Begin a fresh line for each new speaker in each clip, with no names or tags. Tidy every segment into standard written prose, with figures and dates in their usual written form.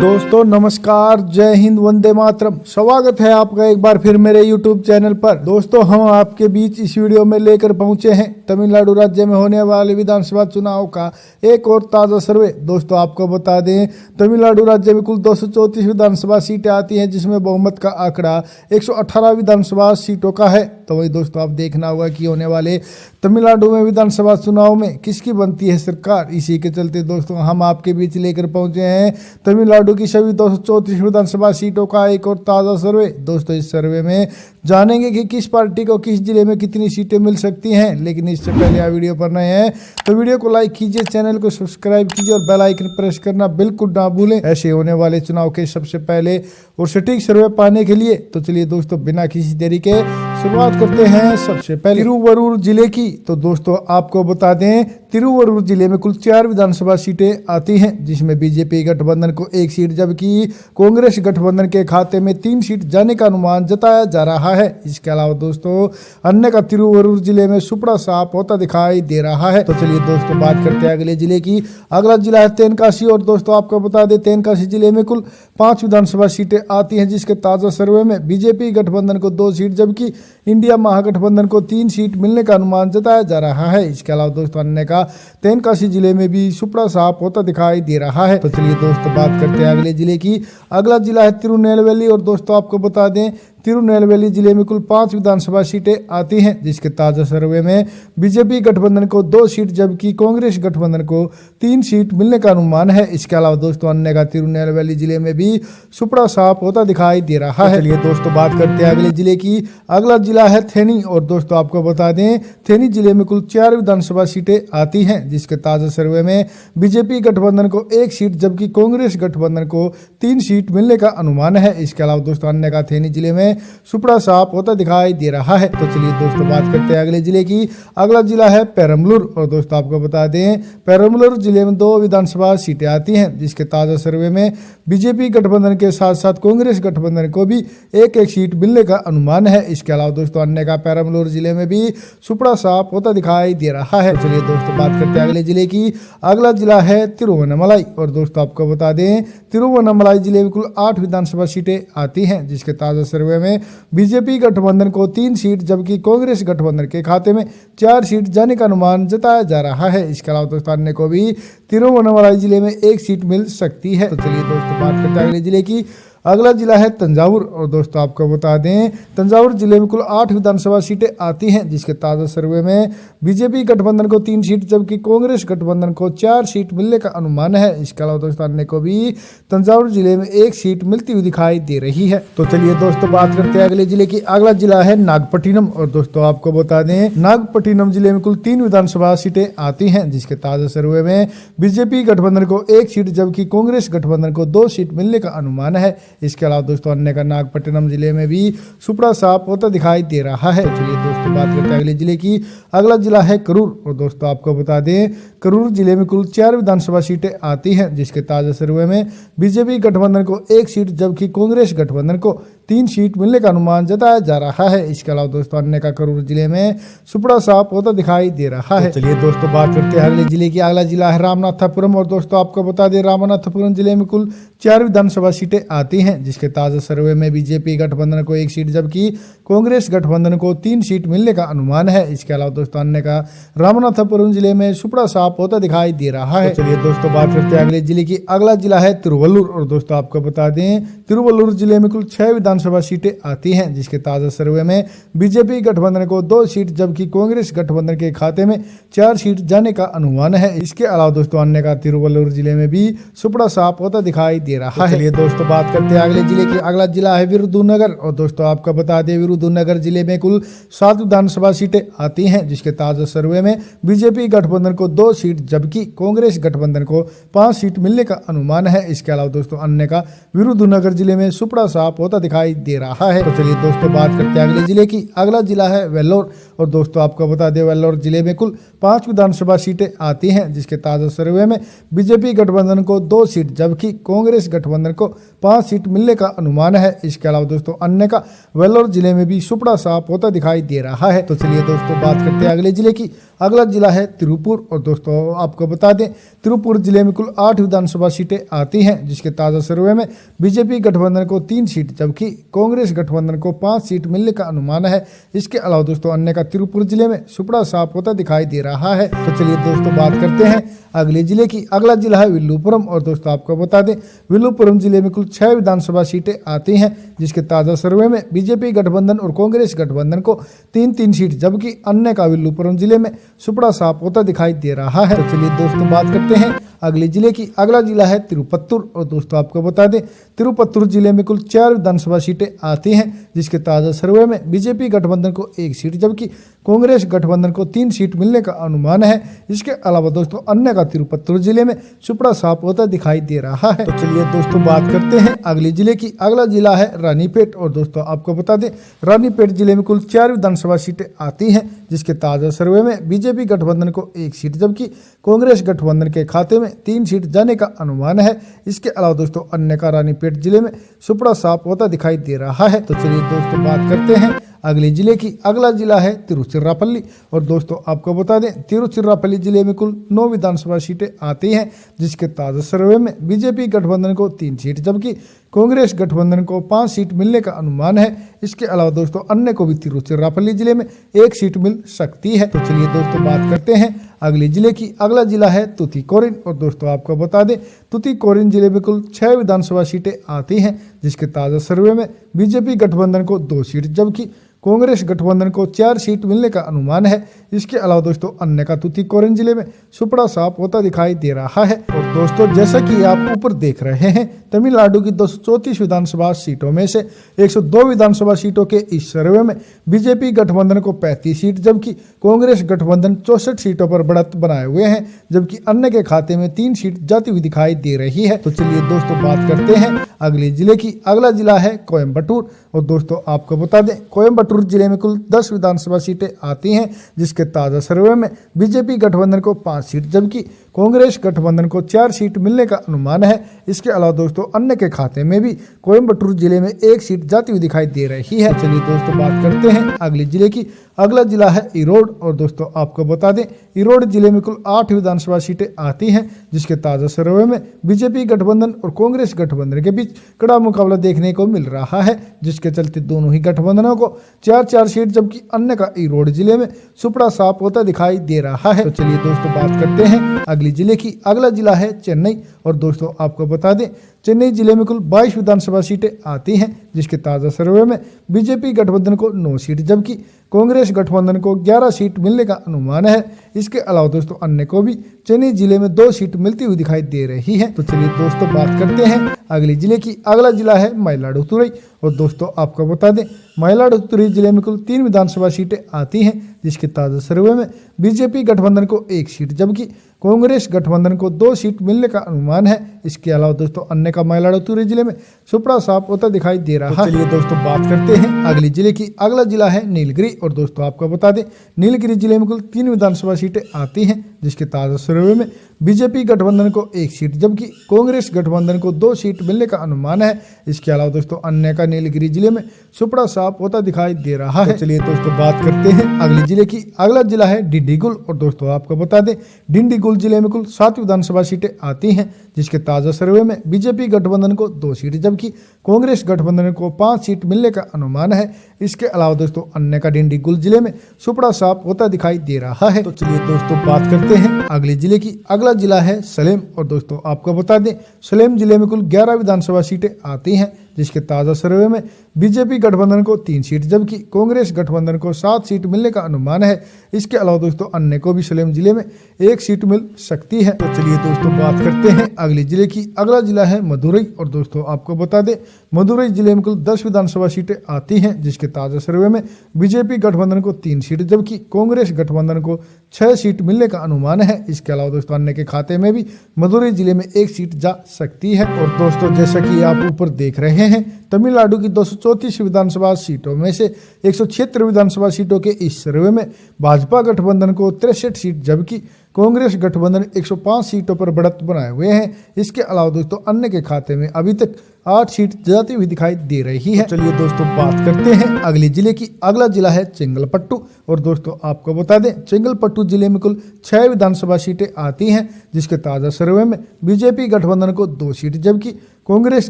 दोस्तों नमस्कार, जय हिंद, वंदे मातरम। स्वागत है आपका एक बार फिर मेरे YouTube चैनल पर। दोस्तों हम आपके बीच इस वीडियो में लेकर पहुंचे हैं तमिलनाडु राज्य में होने वाले विधानसभा चुनाव का एक और ताज़ा सर्वे। दोस्तों आपको बता दें, तमिलनाडु राज्य में कुल 234 विधानसभा सीटें आती हैं, जिसमें बहुमत का आंकड़ा 118 विधानसभा सीटों का है। तो वही दोस्तों आप देखना होगा कि होने वाले तमिलनाडु में विधानसभा चुनाव में किसकी बनती है सरकार। इसी के चलते दोस्तों हम आपके बीच लेकर पहुंचे हैं तमिलनाडु की सभी 234 विधानसभा सीटों का एक और ताज़ा सर्वे। दोस्तों इस सर्वे में जानेंगे कि किस पार्टी को किस जिले में कितनी सीटें मिल सकती हैं। लेकिन इससे पहले आप वीडियो पर नए हैं तो वीडियो को लाइक कीजिए, चैनल को सब्सक्राइब कीजिए और बेल आइकन प्रेस करना बिल्कुल ना भूलें ऐसे होने वाले चुनाव के सबसे पहले और सटीक सर्वे पाने के लिए। तो चलिए दोस्तों बिना किसी देरी के शुरुआत करते हैं सबसे पहले तिरुवरूर जिले की। तो दोस्तों आपको बता दें, तिरुवरूर जिले में कुल 4 विधानसभा सीटें आती हैं, जिसमें बीजेपी गठबंधन को 1 सीट जबकि कांग्रेस गठबंधन के खाते में 3 सीट जाने का अनुमान जताया जा रहा है। इसके अलावा दोस्तों अन्य का तिरुवरूर जिले में सुपड़ा साफ होता दिखाई दे रहा है। तो चलिए दोस्तों बात करते हैं अगले जिले की। अगला जिला है तेनकासी और दोस्तों आपको बता दें तेनकासी जिले में कुल 5 विधानसभा सीटें आती हैं, जिसके ताजा सर्वे में बीजेपी गठबंधन को 2 सीट जबकि इंडिया महागठबंधन को 3 सीट मिलने का अनुमान जताया जा रहा है। इसके अलावा दोस्तों अन्य का तेनकासी जिले में भी सुपड़ा साफ होता दिखाई दे रहा है। तो चलिए दोस्तों बात करते हैं अगले जिले की। अगला जिला है तिरुनेलवेली और दोस्तों आपको बता दें तिरुनेलवेली जिले में कुल 5 विधानसभा सीटें आती हैं, जिसके ताजा सर्वे में बीजेपी गठबंधन को 2 सीट जबकि कांग्रेस गठबंधन को 3 सीट मिलने का अनुमान है। इसके अलावा दोस्तों अन्य का तिरुनेलवेली जिले में भी सुपड़ा साफ होता दिखाई दे रहा है। चलिए दोस्तों बात करते हैं अगले जिले की। अगला जिला है थेनी और दोस्तों आपको बता दें थेनी जिले में कुल 4 विधानसभा सीटें आती हैं, जिसके ताजा सर्वे में बीजेपी गठबंधन को 1 सीट जबकि कांग्रेस गठबंधन को 3 सीट मिलने का अनुमान है। इसके अलावा दोस्तों अन्य का थेनी जिले में सुपड़ा साफ होता दिखाई दे रहा है। तो चलिए दोस्तों बात करते हैं अगले जिले की। अगला जिला है पेरम्बलूर और दोस्तों आपको बता दें पेरम्बलूर जिले में 2 विधानसभा सीटें आती हैं, जिसके ताजा सर्वे में बीजेपी गठबंधन के साथ साथ कांग्रेस गठबंधन को भी 1-1 सीट मिलने का अनुमान है। इसके अलावा दोस्तों अन्य का पेरम्बलूर जिले में भी सुपड़ा साफ होता दिखाई दे रहा है। चलिए दोस्तों बात करते हैं अगले जिले की। अगला जिला है तिरुवन्नमलाई और दोस्तों आपको बता दें तिरुवन्नमलाई जिले में कुल 8 विधानसभा सीटें आती हैं, जिसके ताजा सर्वे में बीजेपी गठबंधन को 3 सीट जबकि कांग्रेस गठबंधन के खाते में 4 सीट जाने का अनुमान जताया जा रहा है। इसके अलावा दोस्तों अन्य को भी तिरुवन्नमलाई जिले में 1 सीट मिल सकती है। तो चलिए दोस्तों बात करते हैं अगले जिले की। अगला जिला है तंजावुर और दोस्तों आपको बता दें तंजावुर जिले में कुल 8 विधानसभा सीटें आती हैं, जिसके ताजा सर्वे में बीजेपी गठबंधन को 3 सीट जबकि कांग्रेस गठबंधन को 4 सीट मिलने का अनुमान है। इसके अलावा दोस्तों अन्य को भी तंजावुर जिले में 1 सीट मिलती हुई दिखाई दे रही है। तो चलिए दोस्तों बात करते हैं अगले जिले की। अगला जिला है नागपट्टिनम और दोस्तों आपको बता दें नागपट्टिनम जिले में कुल 3 विधानसभा सीटें आती हैं, जिसके ताजा सर्वे में बीजेपी गठबंधन को 1 सीट जबकि कांग्रेस गठबंधन को 2 सीट मिलने का अनुमान है। इसके अलावा दोस्तों अन्य का नागपट्टिनम जिले में भी सुपड़ा साफ होता दिखाई दे रहा है। चलिए दोस्तों बात करते हैं अगले जिले की। अगला जिला है करूर और दोस्तों आपको बता दें करूर जिले में कुल 4 विधानसभा सीटें आती हैं, जिसके ताजा सर्वे में बीजेपी गठबंधन को 1 सीट जबकि कांग्रेस गठबंधन को 3 सीट मिलने का अनुमान जताया जा रहा है। इसके अलावा दोस्तों अन्य का करूर जिले में सुपड़ा साफ होता दिखाई दे रहा है। चलिए दोस्तों बात करते हैं अगले जिले की। अगला जिला है रामनाथपुरम और दोस्तों आपको बता दें रामनाथपुरम जिले में कुल 4 विधानसभा सीटें आती हैं, जिसके ताजा सर्वे में बीजेपी गठबंधन को 1 सीट जबकि कांग्रेस गठबंधन को 3 सीट मिलने का अनुमान है। इसके अलावा दोस्तों अन्य का रामनाथपुरम जिले में सुपड़ा साफ होता दिखाई दे रहा है। तो चलिए दोस्तों बात करते हैं अगले जिले की। अगला जिला है तिरुवल्लुर और दोस्तों आपको बता दें तिरुवल्लुर जिले में कुल 6 विधानसभा सीटें आती हैं, जिसके ताजा सर्वे में बीजेपी गठबंधन को 2 सीट जबकि कांग्रेस गठबंधन के खाते में 4 सीट जाने का अनुमान है। इसके अलावा दोस्तों अन्य का तिरुवल्लुर जिले में भी सुपड़ा साफ होता दिखाई दे रहा है। चलिए दोस्तों बात करते हैं अगले जिले की। अगला जिला है विरुधुनगर और दोस्तों आपको बता दें विरुधुनगर जिले में कुल 7 विधानसभा सीटें आती हैं, जिसके ताजा सर्वे में बीजेपी गठबंधन को 2 सीट जबकि कांग्रेस गठबंधन को 5 सीट मिलने का अनुमान है। इसके अलावा दोस्तों अन्य का विरुधुनगर जिले में सुपड़ा साफ होता दिखाई दे रहा है। तो चलिए दोस्तों बात करते हैं अगले जिले की। अगला जिला है वेल्लोर और दोस्तों आपको बता दें वेल्लोर जिले में कुल 5 विधानसभा सीटें आती हैं, जिसके ताजा सर्वे में बीजेपी गठबंधन को 2 सीट जबकि कांग्रेस गठबंधन को 5 सीट मिलने का अनुमान है। इसके अलावा दोस्तों अन्य का वेल्लोर जिले में भी सुपड़ा साफ होता दिखाई दे रहा है। तो चलिए दोस्तों बात करते हैं अगले जिले की। अगला जिला है तिरुपुर। और दोस्तों आपको बता दें तिरुपुर जिले में कुल 8 विधानसभा सीटें आती हैं, जिसके ताज़ा सर्वे में बीजेपी गठबंधन को 3 सीट जबकि कांग्रेस गठबंधन को 5 सीट मिलने का अनुमान है। इसके अलावा दोस्तों अन्य का तिरुपुर जिले में सुपड़ा साफ होता दिखाई दे रहा है। तो चलिए दोस्तों बात करते हैं अगले जिले की। अगला जिला है विल्लुपुरम। और दोस्तों आपको बता दें विल्लुपुरम जिले में कुल 6 विधानसभा सीटें आती हैं, जिसके ताज़ा सर्वे में बीजेपी गठबंधन और कांग्रेस गठबंधन को 3-3 सीट जबकि अन्य का विल्लुपुरम जिले में सुपड़ा साफ होता दिखाई दे रहा है। तो चलिए दोस्तों बात करते हैं अगले जिले की। अगला जिला है तिरुपत्तुर। और दोस्तों आपको बता दें तिरुपत्तुर जिले में कुल 4 विधानसभा सीटें आती हैं, जिसके ताज़ा सर्वे में बीजेपी गठबंधन को 1 सीट जबकि कांग्रेस गठबंधन को 3 सीट मिलने का अनुमान है। इसके अलावा दोस्तों अन्य का तिरुपत्तुर जिले में सुपड़ा साफ होता दिखाई दे रहा है। तो चलिए दोस्तों बात करते हैं अगले जिले की। अगला जिला है रानीपेट। और दोस्तों आपको बता दें रानीपेट जिले में कुल 4 विधानसभा सीटें आती हैं, जिसके ताज़ा सर्वे में बीजेपी गठबंधन को 1 सीट जबकि कांग्रेस गठबंधन के खाते में 3 सीट जाने का अनुमान है। इसके अलावा दोस्तों अन्य का रानीपेट जिले में सुपड़ा साफ होता दिखाई दे रहा है। तो चलिए दोस्तों बात करते हैं अगले जिले की। अगला जिला है तिरुचिरापल्ली। और दोस्तों आपको बता दें तिरुचिरापल्ली जिले में कुल 9 विधानसभा सीटें आती हैं, जिसके ताज़ा सर्वे में बीजेपी गठबंधन को 3 सीट जबकि कांग्रेस गठबंधन को 5 सीट मिलने का अनुमान है। इसके अलावा दोस्तों अन्य को भी तिरुचिरापल्ली जिले में 1 सीट मिल सकती है। तो चलिए दोस्तों बात करते हैं अगले जिले की। अगला जिला है तुतीकोरिन। और दोस्तों आपको बता दें तुतीकोरिन जिले में कुल 6 विधानसभा सीटें आती हैं, जिसके ताज़ा सर्वे में बीजेपी गठबंधन को 2 सीट जबकि कांग्रेस गठबंधन को 4 सीट मिलने का अनुमान है। इसके अलावा दोस्तों अन्य का तुतीकोरिन जिले में सुपड़ा साफ होता दिखाई दे रहा है। और दोस्तों जैसा कि आप ऊपर देख रहे हैं तमिलनाडु की 234 विधानसभा सीटों में से 102 विधानसभा सीटों के इस सर्वे में बीजेपी गठबंधन को 35 सीट जबकि कांग्रेस गठबंधन 64 सीटों पर बढ़त बनाए हुए हैं, जबकि अन्य के खाते में 3 सीट जाती हुई दिखाई दे रही है। तो चलिए दोस्तों बात करते हैं अगले जिले की। अगला जिला है कोयम्बटूर। और दोस्तों आपको बता दें कोयम्बटूर जिले में कुल 10 विधानसभा सीटें आती हैं, जिसके ताज़ा सर्वे में बीजेपी गठबंधन को 5 सीट जबकि कांग्रेस गठबंधन को 4 सीट मिलने का अनुमान है। इसके अलावा दोस्तों अन्य के खाते में भी कोयम्बटूर जिले में 1 सीट जाती हुई दिखाई दे रही है। चलिए दोस्तों बात करते हैं अगले जिले की। अगला जिला है इरोड। और दोस्तों आपको बता दें इरोड जिले में कुल 8 विधानसभा सीटें आती हैं, जिसके ताज़ा सर्वे में बीजेपी गठबंधन और कांग्रेस गठबंधन के बीच कड़ा मुकाबला देखने को मिल रहा है, जिसके चलते दोनों ही गठबंधनों को 4-4 सीट जबकि अन्य का इरोड जिले में सुपड़ा साफ होता दिखाई दे रहा है। तो चलिए दोस्तों बात करते हैं अगले जिले की। अगला जिला है चेन्नई। और दोस्तों आपको बता दें चेन्नई जिले में कुल 22 विधानसभा सीटें आती हैं, जिसके ताज़ा सर्वे में बीजेपी गठबंधन को 9 सीट जबकि कांग्रेस गठबंधन को 11 सीट मिलने का अनुमान है। इसके अलावा दोस्तों अन्य को भी चेन्नई जिले में 2 सीट मिलती हुई दिखाई दे रही है। तो चलिए दोस्तों बात करते हैं अगले जिले की। अगला जिला है मयिलादुथुरई। और दोस्तों आपको बता दें मयिलादुथुरई जिले में कुल 3 विधानसभा सीटें आती हैं, जिसके ताज़ा सर्वे में बीजेपी गठबंधन को 1 सीट जबकि कांग्रेस गठबंधन को 2 सीट मिलने का अनुमान है। इसके अलावा दोस्तों अन्य का मयिलादुथुरई जिले में सुपड़ा साफ होता दिखाई दे रहा है। चलिए दोस्तों बात करते हैं अगले जिले की। अगला जिला है नीलगिरी। और दोस्तों आपको बता दें नीलगिरी जिले में कुल 3 विधानसभा सीटें आती हैं, जिसके ताज़ा सर्वे में बीजेपी गठबंधन को 1 सीट जबकि कांग्रेस गठबंधन को 2 सीट मिलने का अनुमान है। इसके अलावा दोस्तों अन्य का नीलगिरी जिले में सुपड़ा साफ होता दिखाई दे रहा है। चलिए दोस्तों बात करते हैं अगले जिले की। अगला जिला है डिंडीगुल। और दोस्तों आपको बता दें डिंडीगुल जिले में कुल 7 विधानसभा सीटें आती हैं, जिसके ताज़ा सर्वे में बीजेपी गठबंधन को 2 सीट जबकि कांग्रेस गठबंधन को 5 सीट मिलने का अनुमान है। इसके अलावा दोस्तों अन्य का डिंडीगुल जिले में सुपड़ा साफ होता दिखाई दे रहा है। तो चलिए दोस्तों बात करते हैं अगले जिले की। अगला जिला है सलेम। और दोस्तों आपको बता दें सलेम जिले में कुल 11 विधानसभा सीटें आती हैं, जिसके ताज़ा सर्वे में बीजेपी गठबंधन को 3 सीट जबकि कांग्रेस गठबंधन को 7 सीट मिलने का अनुमान है। इसके अलावा दोस्तों अन्य को भी सलेम जिले में 1 सीट मिल सकती है। तो चलिए दोस्तों बात करते हैं अगले जिले की। अगला जिला है मदुरई। और दोस्तों आपको बता दें मदुरई जिले में कुल 10 विधानसभा सीटें आती हैं, जिसके ताज़ा सर्वे में बीजेपी गठबंधन को 3 सीट जबकि कांग्रेस गठबंधन को 6 सीट मिलने का अनुमान है। इसके अलावा दोस्तों अन्य के खाते में भी मदुरई जिले में 1 सीट जा सकती है। और दोस्तों जैसा कि आप ऊपर देख रहे हैं तमिलनाडु की 234 विधानसभा सीटों में से 176 विधानसभा सीटों के इस सर्वे में भाजपा गठबंधन को 63 सीट जबकि कांग्रेस गठबंधन 105 सीटों पर बढ़त बनाए हुए हैं। इसके अलावा दोस्तों अन्य के खाते में अभी तक 8 सीट जाती हुई दिखाई दे रही है। चलिए दोस्तों बात करते हैं अगले जिले की। अगला जिला है चेंगलपट्टू और दोस्तों आपको बता दें चेंगलपट्टू जिले में कुल 6 विधानसभा सीटें आती हैं, जिसके ताजा सर्वे में बीजेपी गठबंधन को 2 सीट जबकि कांग्रेस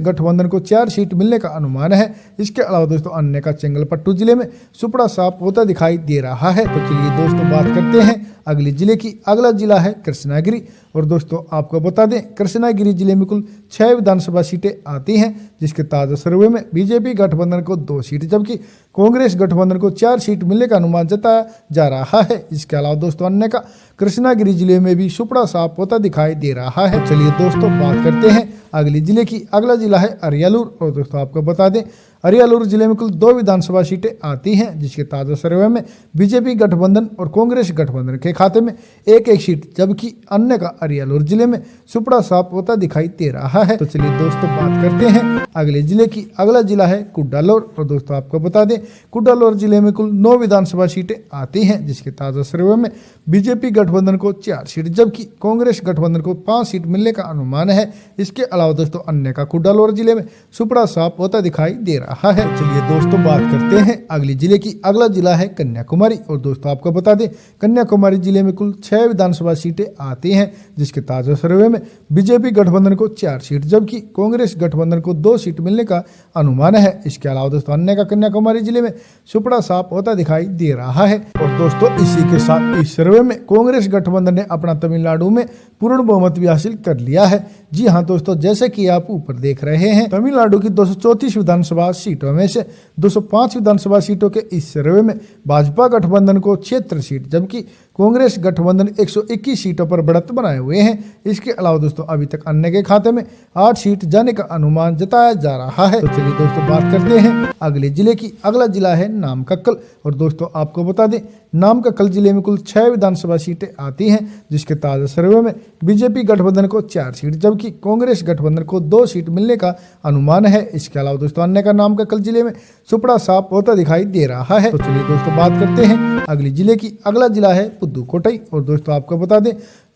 गठबंधन को 4 सीट मिलने का अनुमान है। इसके अलावा दोस्तों अन्य का चेंगलपट्टू जिले में सुपड़ा साफ होता दिखाई दे रहा है। तो चलिए दोस्तों बात करते हैं अगले जिले की। अगला जिला है कृष्णागिरी और दोस्तों आपको बता दें कृष्णागिरी जिले में कुल 6 विधानसभा सीटें आती हैं, जिसके ताजा सर्वे में बीजेपी गठबंधन को 2 सीट जबकि कांग्रेस गठबंधन को 4 सीट मिलने का अनुमान जताया जा रहा है। इसके अलावा दोस्तों अन्य का कृष्णागिरी जिले में भी सुपड़ा साफ होता दिखाई दे रहा है। चलिए दोस्तों बात करते हैं अगले जिले की। अगला जिला है अरियालूर और दोस्तों आपको बता दें अरियालूर जिले में कुल 2 विधानसभा सीटें आती हैं, जिसके ताजा सर्वे में बीजेपी गठबंधन और कांग्रेस गठबंधन के खाते में 1-1 सीट जबकि अन्य का अरियालूर जिले में सुपड़ा साफ होता दिखाई दे रहा है। तो चलिए दोस्तों बात करते हैं अगले जिले की। अगला जिला है कुड्डालोर और दोस्तों आपको बता दें कुड्डालोर जिले में कुल 9 विधानसभा सीटें आती हैं, जिसके ताजा सर्वे में बीजेपी गठबंधन को 4 सीट जबकि कांग्रेस गठबंधन को 5 सीट मिलने का अनुमान है। इसके अलावा दोस्तों अन्य का कुड्डालोर जिले में सुपड़ा साफ होता दिखाई दे रहा है। चलिए दोस्तों बात करते हैं अगले जिले की। अगला जिला है कन्याकुमारी और दोस्तों आपको बता दें कन्याकुमारी जिले में कुल 6 विधानसभा सीटें आती हैं, जिसके ताजा सर्वे में बीजेपी गठबंधन को 4 सीट जबकि कांग्रेस गठबंधन को 2 सीट मिलने का अनुमान है। इसके अलावा दोस्तों अन्य का कन्याकुमारी जिले में सुपड़ा साफ होता दिखाई दे रहा है। और दोस्तों इसी के साथ इस सर्वे में कांग्रेस गठबंधन ने अपना तमिलनाडु में पूर्ण बहुमत भी हासिल कर लिया है। जी हाँ दोस्तों, जैसे कि आप ऊपर देख रहे हैं तमिलनाडु की 234 विधानसभा सीटों में से 205 विधानसभा सीटों के इस सर्वे में भाजपा गठबंधन को 76 सीट जबकि कांग्रेस गठबंधन 121 सीटों पर बढ़त बनाए हुए हैं। इसके अलावा दोस्तों अभी तक अन्य के खाते में 8 सीट जाने का अनुमान जताया जा रहा है। तो चलिए दोस्तों बात करते हैं अगले जिले की। अगला जिला है नामक्कल और दोस्तों आपको बता दें नामक्कल जिले में कुल 6 विधानसभा सीटें आती हैं, जिसके ताजा सर्वे में बीजेपी गठबंधन को 4 सीट जबकि कांग्रेस गठबंधन को 2 सीट मिलने का अनुमान है। इसके अलावा दोस्तों अन्य का नामक्कल जिले में सुपड़ा साफ होता दिखाई दे रहा है। तो चलिए दोस्तों बात करते हैं अगले जिले की। अगला जिला है पुदुकोट्टई और दोस्तों आपको बता दें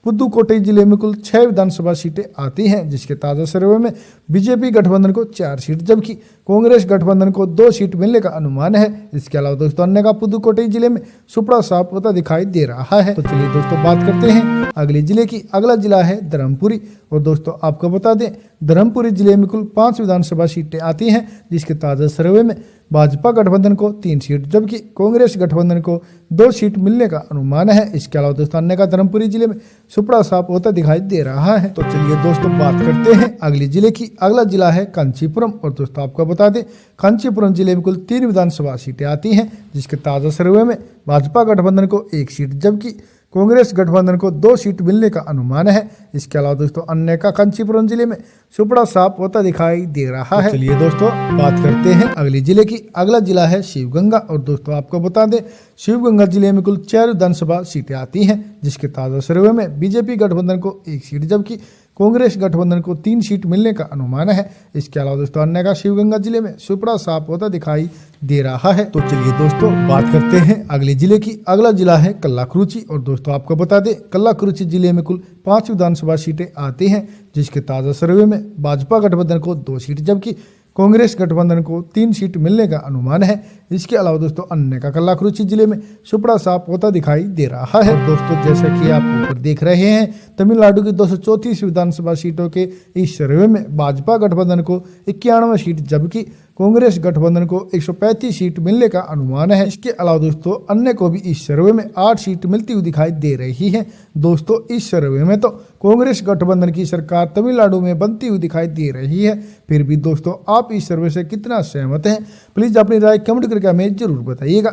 पुदुकोट्टई जिले में कुल 6 विधानसभा सीटें आती हैं, जिसके ताजा सर्वे में बीजेपी गठबंधन को 4 सीट जबकि कांग्रेस गठबंधन को 2 सीट मिलने का अनुमान है। इसके अलावा दोस्तों अन्य का पुदुकोट्टई जिले में सुपड़ा साफ होता दिखाई दे रहा है। तो चलिए दोस्तों बात करते हैं अगले जिले की। अगला जिला है धर्मपुरी और दोस्तों आपको बता दें धर्मपुरी जिले में कुल 5 विधानसभा सीटें आती हैं, जिसके ताजा सर्वे में भाजपा गठबंधन को 3 सीट जबकि कांग्रेस गठबंधन को 2 सीट मिलने का अनुमान है। इसके अलावा दोस्तों अन्य का धर्मपुरी जिले में सुपड़ा साफ होता दिखाई दे रहा है। तो चलिए दोस्तों बात करते हैं अगले जिले की। अगला जिला है कांचीपुरम और दोस्तों आपको बता दें कांचीपुरम जिले में कुल 3 विधानसभा सीटें आती हैं, जिसके ताजा सर्वे में भाजपा गठबंधन को 1 सीट जबकि कांग्रेस गठबंधन को 2 सीट मिलने का अनुमान है। इसके अलावा दोस्तों अन्य का कांचीपुरम जिले में सुपड़ा साफ होता दिखाई दे रहा है। चलिए दोस्तों बात करते हैं अगले जिले की। अगला जिला है शिवगंगा और दोस्तों आपको बता दें शिवगंगा जिले में कुल 4 विधानसभा सीटें आती हैं, जिसके ताजा सर्वे में बीजेपी गठबंधन को 1 सीट जबकि कांग्रेस गठबंधन को 3 सीट मिलने का अनुमान है। इसके अलावा दोस्तों अन्य का शिवगंगा जिले में सुपड़ा साफ होता दिखाई दे रहा है। तो चलिए दोस्तों बात करते हैं अगले जिले की। अगला जिला है कल्लाकुरुचि और दोस्तों आपको बता दें कल्लाकुरुचि जिले में कुल 5 विधानसभा सीटें आती हैं, जिसके ताजा सर्वे में भाजपा गठबंधन को 2 सीट जबकि कांग्रेस गठबंधन को 3 सीट मिलने का अनुमान है। इसके अलावा दोस्तों अन्य का कल्लाकुरुचि जिले में सुपड़ा साफ होता दिखाई दे रहा है। दोस्तों जैसा कि आप ऊपर देख रहे हैं तमिलनाडु की 234 विधानसभा सीटों के इस सर्वे में भाजपा गठबंधन को 91 सीट जबकि कांग्रेस गठबंधन को 135 सीट मिलने का अनुमान है। इसके अलावा दोस्तों अन्य को भी इस सर्वे में 8 सीट मिलती हुई दिखाई दे रही है। दोस्तों इस सर्वे में तो कांग्रेस गठबंधन की सरकार तमिलनाडु में बनती हुई दिखाई दे रही है। फिर भी दोस्तों आप इस सर्वे से कितना सहमत हैं, प्लीज अपनी राय कमेंट करके हमें जरूर बताइएगा।